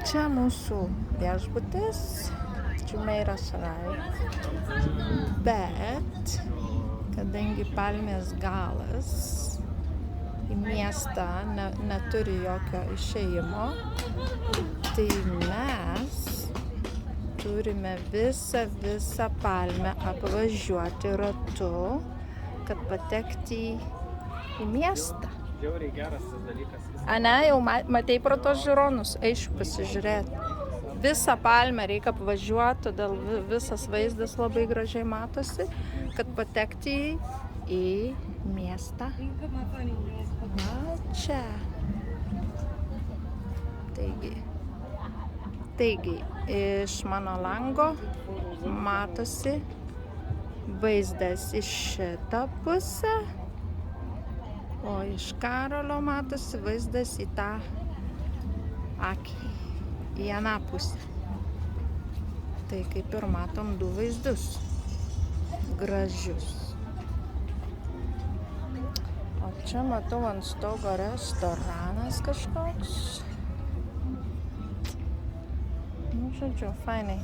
Čia mūsų viešbutis, Jumeirah Sarai. Bet, kadangi Palmės galas į miestą neturi jokio išėjimo, tai mes turime visą Palmę apvažiuoti ratu, kad patekti į miestą. Žiauriai geras tas dalykas. Ane, jau matei pro tos žiūronus, eišiu pasižiūrėti. Visą Palmę reikia apvažiuoti, todėl visas vaizdas labai gražiai matosi, kad patekti į miestą. Va čia. Taigi, iš mano lango matosi vaizdas iš šitą pusę, o iš Karolio matosi vaizdas į tą akį, į aną pusę. Tai kaip ir matom du vaizdus gražius. O čia matau ant stogo restoranas kažkoks. Nu, žodžiu, fainai.